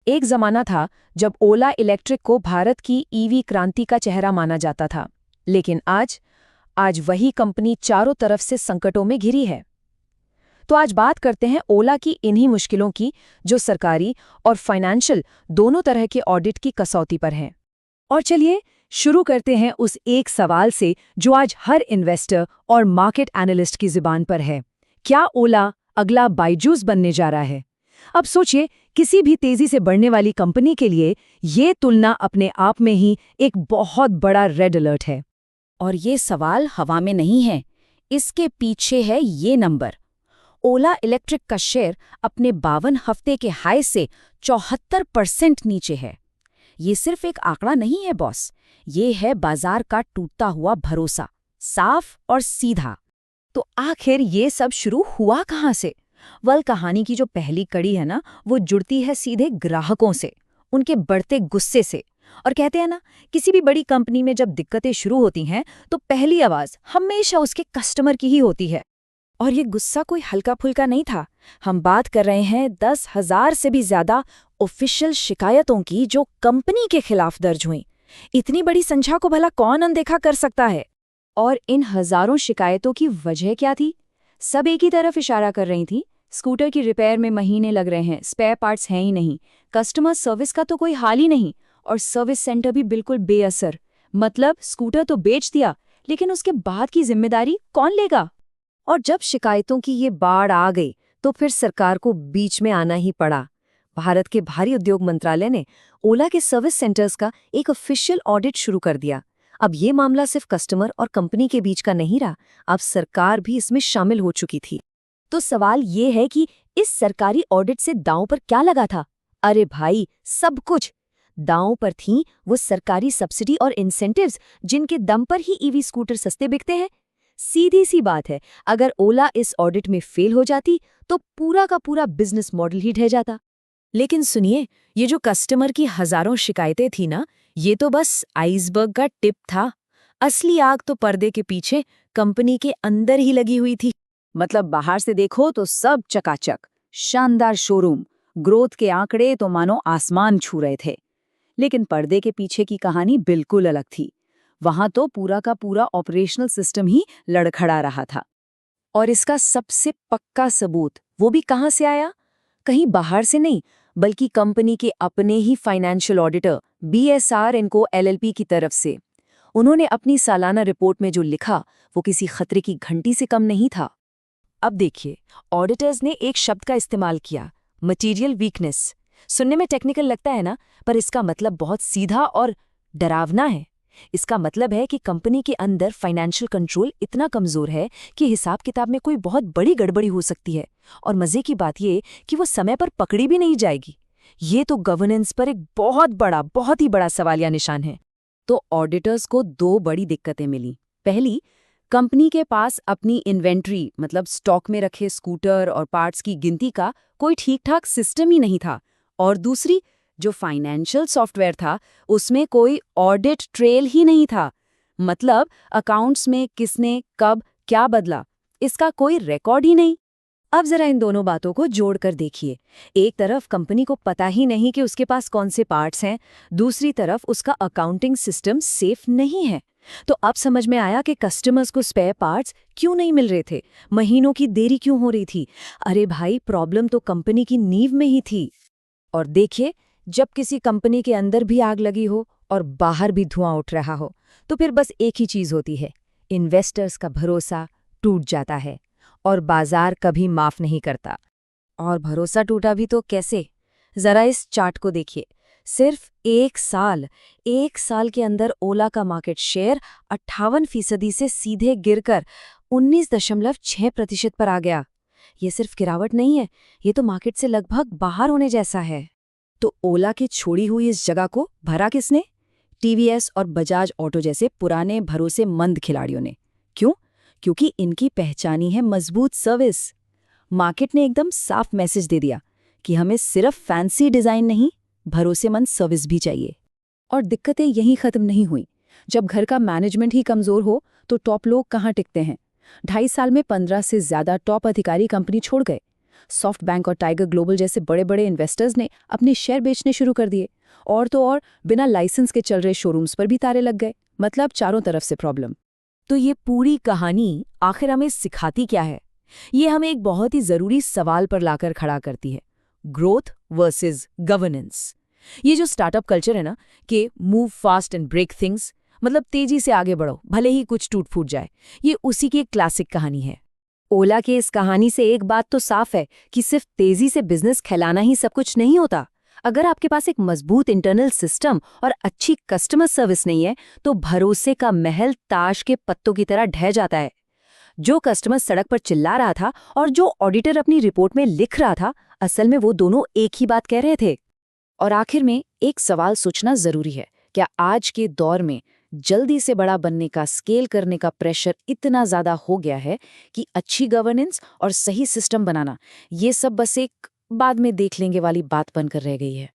एक जमाना था जब ओला इलेक्ट्रिक को भारत की ईवी क्रांति का चेहरा माना जाता था, लेकिन आज वही कंपनी चारों तरफ से संकटों में घिरी है। तो आज बात करते हैं ओला की इन्हीं मुश्किलों की, जो सरकारी और फाइनेंशियल दोनों तरह के ऑडिट की कसौटी पर हैं। और चलिए शुरू करते हैं उस एक सवाल से जो आज हर इन्वेस्टर और मार्केट एनालिस्ट की जुबान पर है। क्या ओला अगला बायजूस बनने जा रहा है? अब सोचिए, किसी भी तेजी से बढ़ने वाली कंपनी के लिए ये तुलना अपने आप में ही एक बहुत बड़ा रेड अलर्ट है। और ये सवाल हवा में नहीं है, इसके पीछे है ये नंबर। ओला इलेक्ट्रिक का शेयर अपने 52 हफ्ते के हाई से 74% नीचे है। ये सिर्फ एक आंकड़ा नहीं है बॉस, ये है बाजार का टूटता हुआ भरोसा, साफ और सीधा। तो आखिर ये सब शुरू हुआ कहाँ से? कहानी की जो पहली कड़ी है ना, वो जुड़ती है सीधे ग्राहकों से, उनके बढ़ते गुस्से से। और कहते हैं ना, किसी भी बड़ी कंपनी में जब दिक्कतें शुरू होती हैं तो पहली आवाज हमेशा उसके कस्टमर की ही होती है। और ये गुस्सा कोई हल्का फुल्का नहीं था। हम बात कर रहे हैं 10,000 से भी ज्यादा ऑफिशियल शिकायतों की जो कंपनी के खिलाफ दर्ज हुई। इतनी बड़ी संख्या को भला कौन अनदेखा कर सकता है? और इन हजारों शिकायतों की वजह क्या थी? सब एक ही तरफ इशारा कर रही थी, स्कूटर की रिपेयर में महीने लग रहे हैं, स्पेयर पार्ट्स हैं ही नहीं, कस्टमर सर्विस का तो कोई हाल ही नहीं, और सर्विस सेंटर भी बिल्कुल बेअसर। मतलब स्कूटर तो बेच दिया, लेकिन उसके बाद की जिम्मेदारी कौन लेगा? और जब शिकायतों की ये बाढ़ आ गई तो फिर सरकार को बीच में आना ही पड़ा। भारत के भारी उद्योग मंत्रालय ने ओला के सर्विस सेंटर्स का एक ऑफिशियल ऑडिट शुरू कर दिया। अब ये मामला सिर्फ कस्टमर और कंपनी के बीच का नहीं रहा, अब सरकार भी इसमें शामिल हो चुकी थी। तो सवाल ये है कि इस सरकारी ऑडिट से दांव पर क्या लगा था? अरे भाई, सब कुछ। दांव पर थीं वो सरकारी सब्सिडी और इंसेंटिव्स जिनके दम पर ही ईवी स्कूटर सस्ते बिकते हैं। सीधी सी बात है, अगर ओला इस ऑडिट में फेल हो जाती तो पूरा का पूरा बिजनेस मॉडल ही ढह जाता। लेकिन सुनिए, ये जो कस्टमर की हजारों शिकायतें थी ना, ये तो बस आइसबर्ग का टिप था। असली आग तो पर्दे के पीछे कंपनी के अंदर ही लगी हुई थी। मतलब बाहर से देखो तो सब चकाचक, शानदार शोरूम, ग्रोथ के आंकड़े तो मानो आसमान छू रहे थे। लेकिन पर्दे के पीछे की कहानी बिल्कुल अलग थी। वहां तो पूरा का पूरा ऑपरेशनल सिस्टम ही लड़खड़ा रहा था। और इसका सबसे पक्का सबूत वो भी कहां से आया? कहीं बाहर से नहीं, बल्कि कंपनी के अपने ही financial auditor BSR & Co LLP की तरफ से। उन्होंने अपनी सालाना रिपोर्ट में जो लिखा वो किसी खतरे की घंटी से कम नहीं था। अब देखिए, ऑडिटर्स ने एक शब्द का इस्तेमाल किया, मटीरियल वीकनेस। सुनने में टेक्निकल लगता है ना, पर इसका मतलब बहुत सीधा और डरावना है। इसका मतलब है कि कंपनी के अंदर फाइनेंशियल कंट्रोल इतना कमजोर है कि हिसाब किताब में कोई बहुत बड़ी गड़बड़ी हो सकती है, और मजे की बात ये कि वो समय पर पकड़ी भी नहीं जाएगी। ये तो गवर्नेंस पर एक बहुत ही बड़ा सवालिया निशान है। तो ऑडिटर्स को दो बड़ी दिक्कतें मिली। पहली, कंपनी के पास अपनी इन्वेंट्री मतलब स्टॉक में रखे स्कूटर और पार्ट्स की गिनती का कोई ठीक ठाक सिस्टम ही नहीं था। और दूसरी, जो फाइनेंशियल सॉफ्टवेयर था उसमें कोई ऑडिट ट्रेल ही नहीं था। मतलब अकाउंट्स में किसने कब क्या बदला, इसका कोई रिकॉर्ड ही नहीं। अब जरा इन दोनों बातों को जोड़कर देखिए। एक तरफ कंपनी को पता ही नहीं कि उसके पास कौन से पार्ट्स हैं, दूसरी तरफ उसका अकाउंटिंग सिस्टम सेफ नहीं है। तो अब समझ में आया कि कस्टमर्स को स्पेयर पार्ट्स क्यों नहीं मिल रहे थे, महीनों की देरी क्यों हो रही थी। अरे भाई, प्रॉब्लम तो कंपनी की नींव में ही थी। और देखिए, जब किसी कंपनी के अंदर भी आग लगी हो और बाहर भी धुआं उठ रहा हो, तो फिर बस एक ही चीज होती है, इन्वेस्टर्स का भरोसा टूट जाता है और बाजार कभी माफ नहीं करता। और भरोसा टूटा भी तो कैसे? जरा इस चार्ट को देखिए। सिर्फ एक साल के अंदर ओला का मार्केट शेयर 58% से सीधे गिरकर 19.6% पर आ गया। ये सिर्फ गिरावट नहीं है, ये तो मार्केट से लगभग बाहर होने जैसा है। तो ओला की छोड़ी हुई इस जगह को भरा किसने? TVS और बजाज ऑटो जैसे पुराने भरोसेमंद खिलाड़ियों ने। क्यों? क्योंकि इनकी पहचानी है मजबूत सर्विस। मार्केट ने एकदम साफ मैसेज दे दिया कि हमें सिर्फ फैंसी डिजाइन नहीं, भरोसेमंद सर्विस भी चाहिए। और दिक्कतें यहीं खत्म नहीं हुई। जब घर का मैनेजमेंट ही कमजोर हो तो टॉप लोग कहाँ टिकते हैं? 2.5 साल में 15 से ज्यादा टॉप अधिकारी कंपनी छोड़ गए। सॉफ्ट बैंक और टाइगर ग्लोबल जैसे बड़े बड़े इन्वेस्टर्स ने अपने शेयर बेचने शुरू कर दिए। और तो और बिना लाइसेंस के चल रहे शोरूम्स पर भी ताले लग गए। मतलब चारों तरफ से प्रॉब्लम। तो ये पूरी कहानी आखिर हमें सिखाती क्या है? ये हमें एक बहुत ही ज़रूरी सवाल पर लाकर खड़ा करती है, ग्रोथ वर्सेस गवर्नेंस। ये जो स्टार्टअप कल्चर है ना, कि move fast and break things, मतलब तेजी से आगे बढ़ो भले ही कुछ टूट फूट जाए, ये उसी की एक क्लासिक कहानी है। ओला की इस कहानी से एक बात तो साफ है कि सिर्फ तेजी से बिजनेस फैलाना ही सब कुछ नहीं होता। अगर आपके पास एक मजबूत इंटरनल सिस्टम और अच्छी कस्टमर सर्विस नहीं है तो भरोसे का महल ताश के पत्तों की तरह ढह जाता है। जो कस्टमर सड़क पर चिल्ला रहा था और जो ऑडिटर अपनी रिपोर्ट में लिख रहा था, असल में वो दोनों एक ही बात कह रहे थे। और आखिर में एक सवाल सोचना जरूरी है, क्या आज के दौर में जल्दी से बड़ा बनने का, स्केल करने का प्रेशर इतना ज्यादा हो गया है कि अच्छी गवर्नेंस और सही सिस्टम बनाना, ये सब बस एक बाद में देख लेंगे वाली बात बनकर रह गई है?